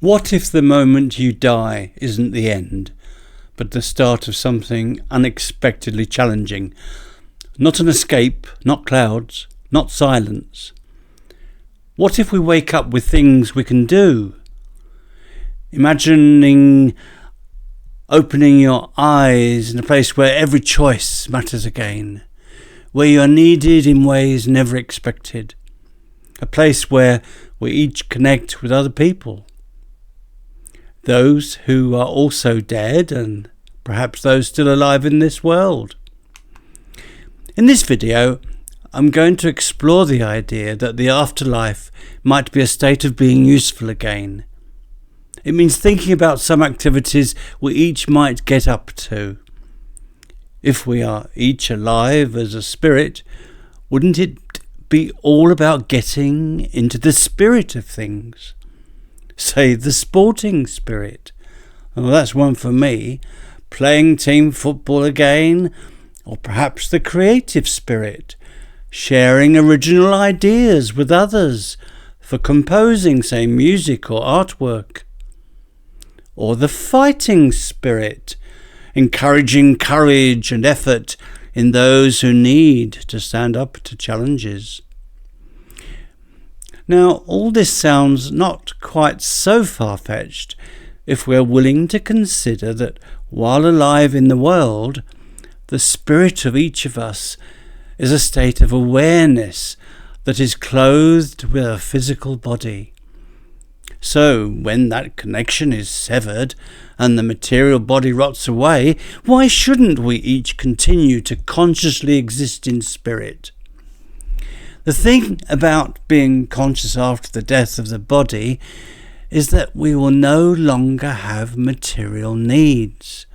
What if the moment you die isn't the end, but the start of something unexpectedly challenging? Not an escape, not clouds, not silence. What if we wake up with things we can do? Imagining opening your eyes in a place where every choice matters again, where you are needed in ways never expected, a place where we each connect with other people, those who are also dead and perhaps those still alive in this world. In this video, I'm going to explore the idea that the afterlife might be a state of being useful again. It means thinking about some activities we each might get up to. If we are each alive as a spirit, wouldn't it be all about getting into the spirit of things? Say, the sporting spirit. Well, that's one for me. Playing team football again, or perhaps the creative spirit. Sharing original ideas with others for composing, say, music or artwork. Or the fighting spirit, encouraging courage and effort in those who need to stand up to challenges. Now, all this sounds not quite so far-fetched if we're willing to consider that while alive in the world, the spirit of each of us is a state of awareness that is clothed with a physical body. So, when that connection is severed and the material body rots away, why shouldn't we each continue to consciously exist in spirit? The thing about being conscious after the death of the body is that we will no longer have material needs.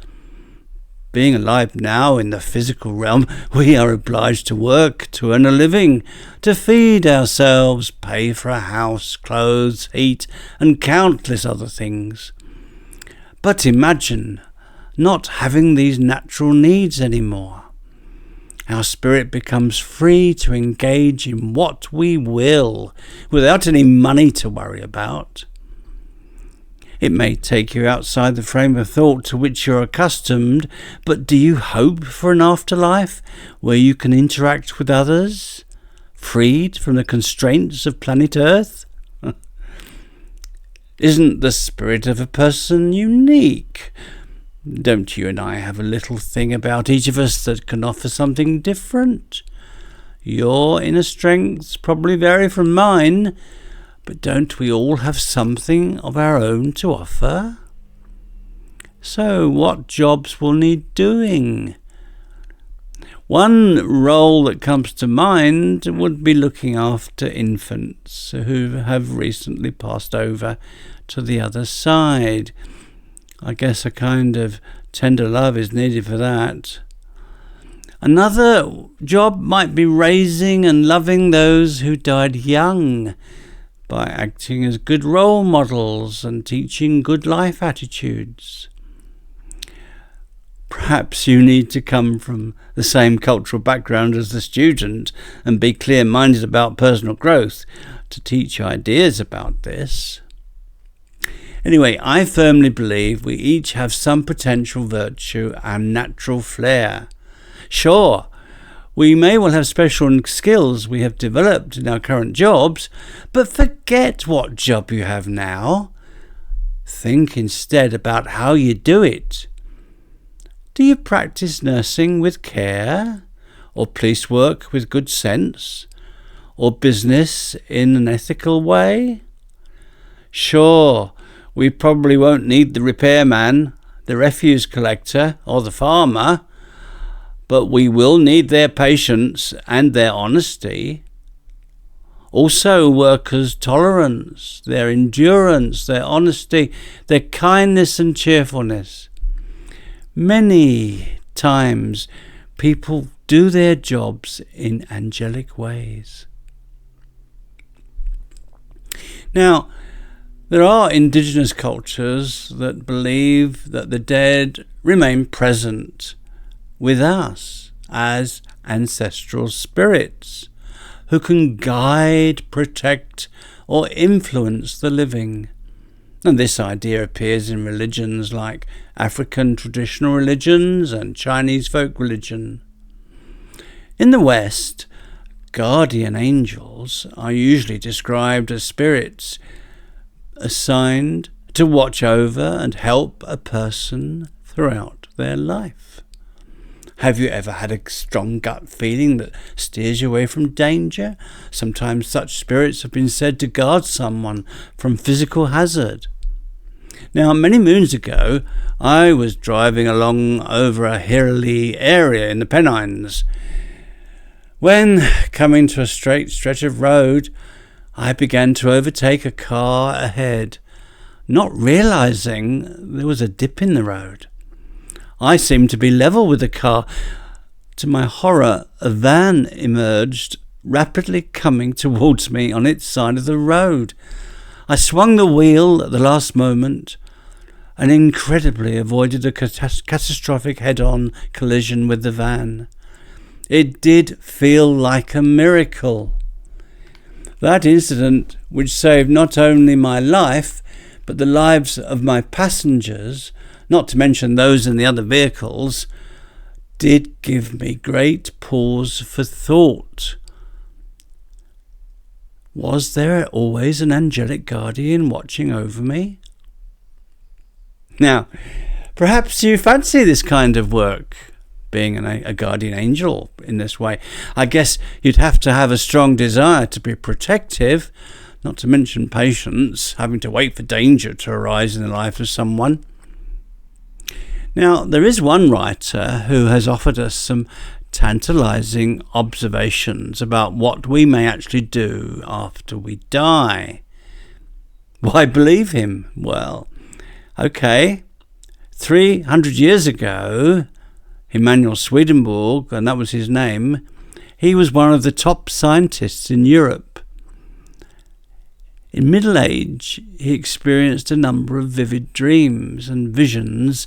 Being alive now in the physical realm, we are obliged to work to earn a living, to feed ourselves, pay for a house, clothes, heat, and countless other things. But imagine not having these natural needs anymore. Our spirit becomes free to engage in what we will, without any money to worry about. It may take you outside the frame of thought to which you're accustomed, but do you hope for an afterlife where you can interact with others, freed from the constraints of planet Earth? Isn't the spirit of a person unique? Don't you and I have a little thing about each of us that can offer something different? Your inner strengths probably vary from mine, but don't we all have something of our own to offer? So what jobs will need doing? One role that comes to mind would be looking after infants who have recently passed over to the other side. I guess a kind of tender love is needed for that. Another job might be raising and loving those who died young, by acting as good role models and teaching good life attitudes. Perhaps you need to come from the same cultural background as the student and be clear-minded about personal growth to teach ideas about this. Anyway, I firmly believe we each have some potential virtue and natural flair. Sure, we may well have special skills we have developed in our current jobs, but forget what job you have now. Think instead about how you do it. Do you practice nursing with care, or police work with good sense, or business in an ethical way? Sure, we probably won't need the repairman, the refuse collector, or the farmer, but we will need their patience and their honesty. Also, workers' tolerance, their endurance, their honesty, their kindness and cheerfulness. Many times people do their jobs in angelic ways. Now, there are indigenous cultures that believe that the dead remain present with us as ancestral spirits who can guide, protect, or influence the living. And this idea appears in religions like African traditional religions and Chinese folk religion. In the West, guardian angels are usually described as spirits assigned to watch over and help a person throughout their life. Have you ever had a strong gut feeling that steers you away from danger? Sometimes such spirits have been said to guard someone from physical hazard. Now, many moons ago, I was driving along over a hilly area in the Pennines when, coming to a straight stretch of road, I began to overtake a car ahead, not realizing there was a dip in the road. I seemed to be level with the car. To my horror, a van emerged, rapidly coming towards me on its side of the road. I swung the wheel at the last moment and incredibly avoided a catastrophic head-on collision with the van. It did feel like a miracle. That incident, which saved not only my life, but the lives of my passengers, not to mention those in the other vehicles, did give me great pause for thought. Was there always an angelic guardian watching over me? Now, perhaps you fancy this kind of work, being a guardian angel in this way. I guess you'd have to have a strong desire to be protective, not to mention patience, having to wait for danger to arise in the life of someone. Now, there is one writer who has offered us some tantalizing observations about what we may actually do after we die. Why believe him? Well, okay, 300 years ago, Emanuel Swedenborg, and that was his name, he was one of the top scientists in Europe. In middle age, he experienced a number of vivid dreams and visions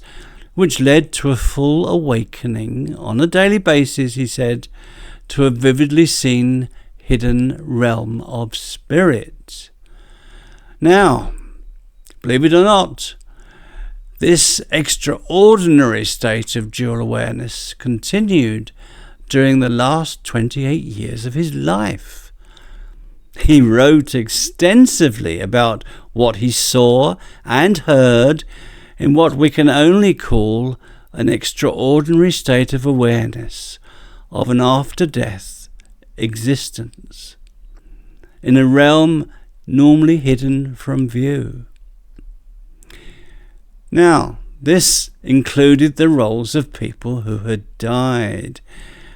which led to a full awakening on a daily basis, he said, to a vividly seen hidden realm of spirit. Now, believe it or not, this extraordinary state of dual awareness continued during the last 28 years of his life. He wrote extensively about what he saw and heard in what we can only call an extraordinary state of awareness of an after-death existence, in a realm normally hidden from view. Now, this included the roles of people who had died,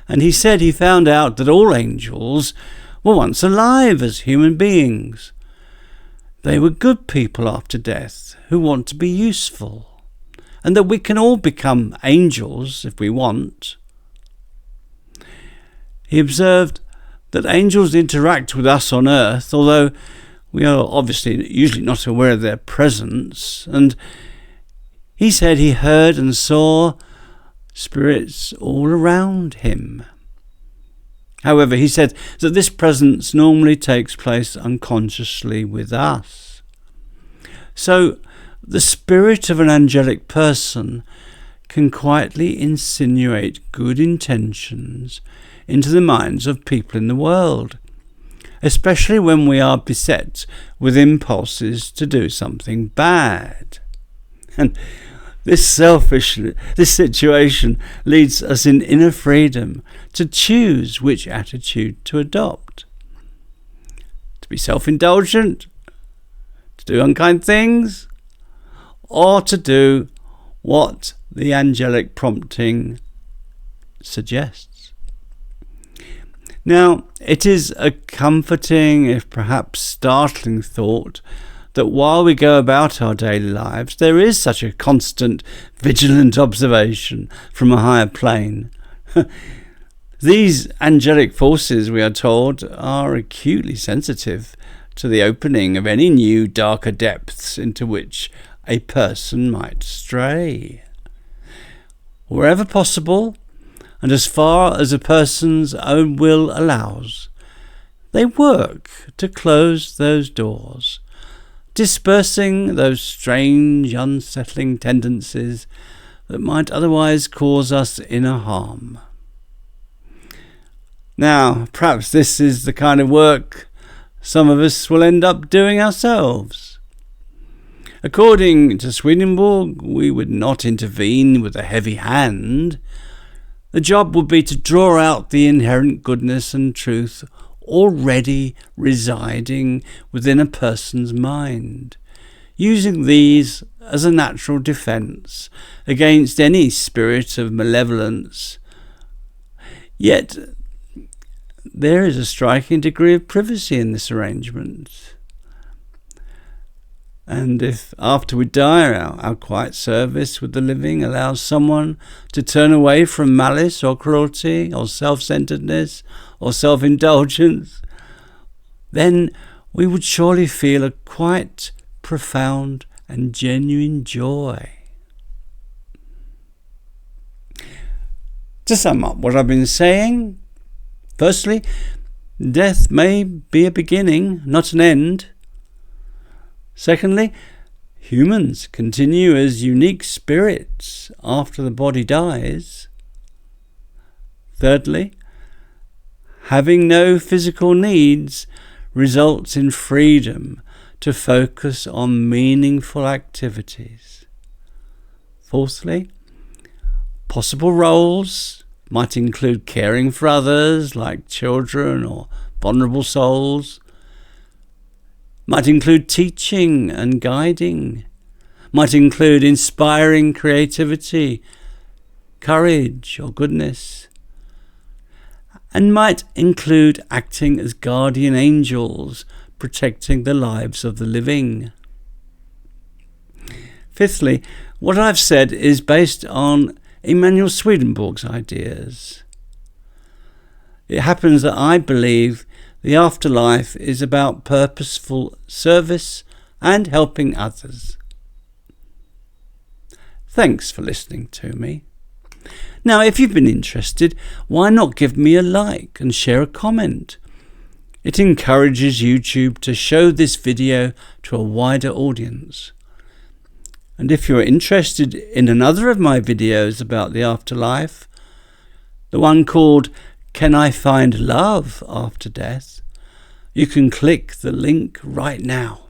and he said he found out that all angels were once alive as human beings. They were good people after death who want to be useful, and that we can all become angels if we want. He observed that angels interact with us on earth, although we are obviously usually not aware of their presence, and he said he heard and saw spirits all around him. However, he said that this presence normally takes place unconsciously with us. So, the spirit of an angelic person can quietly insinuate good intentions into the minds of people in the world, especially when we are beset with impulses to do something bad. And this situation leads us in inner freedom to choose which attitude to adopt. To be self-indulgent, to do unkind things, or to do what the angelic prompting suggests. Now, it is a comforting, if perhaps startling thought that while we go about our daily lives, there is such a constant, vigilant observation from a higher plane. These angelic forces, we are told, are acutely sensitive to the opening of any new darker depths into which a person might stray. Wherever possible, and as far as a person's own will allows, they work to close those doors, dispersing those strange, unsettling tendencies that might otherwise cause us inner harm. Now, perhaps this is the kind of work some of us will end up doing ourselves. According to Swedenborg, we would not intervene with a heavy hand. The job would be to draw out the inherent goodness and truth already residing within a person's mind, using these as a natural defence against any spirit of malevolence. Yet there is a striking degree of privacy in this arrangement. And if after we die our quiet service with the living allows someone to turn away from malice or cruelty or self-centeredness or self-indulgence, then we would surely feel a quite profound and genuine joy. To sum up what I've been saying, firstly, death may be a beginning, not an end. Secondly, humans continue as unique spirits after the body dies. Thirdly, having no physical needs results in freedom to focus on meaningful activities. Fourthly, possible roles might include caring for others like children or vulnerable souls, might include teaching and guiding, might include inspiring creativity, courage or goodness, and might include acting as guardian angels, protecting the lives of the living. Fifthly, what I've said is based on Emanuel Swedenborg's ideas. It happens that I believe the afterlife is about purposeful service and helping others. Thanks for listening to me. Now, if you've been interested, why not give me a like and share a comment? It encourages YouTube to show this video to a wider audience. And if you're interested in another of my videos about the afterlife, the one called Can I Find Love After Death, you can click the link right now.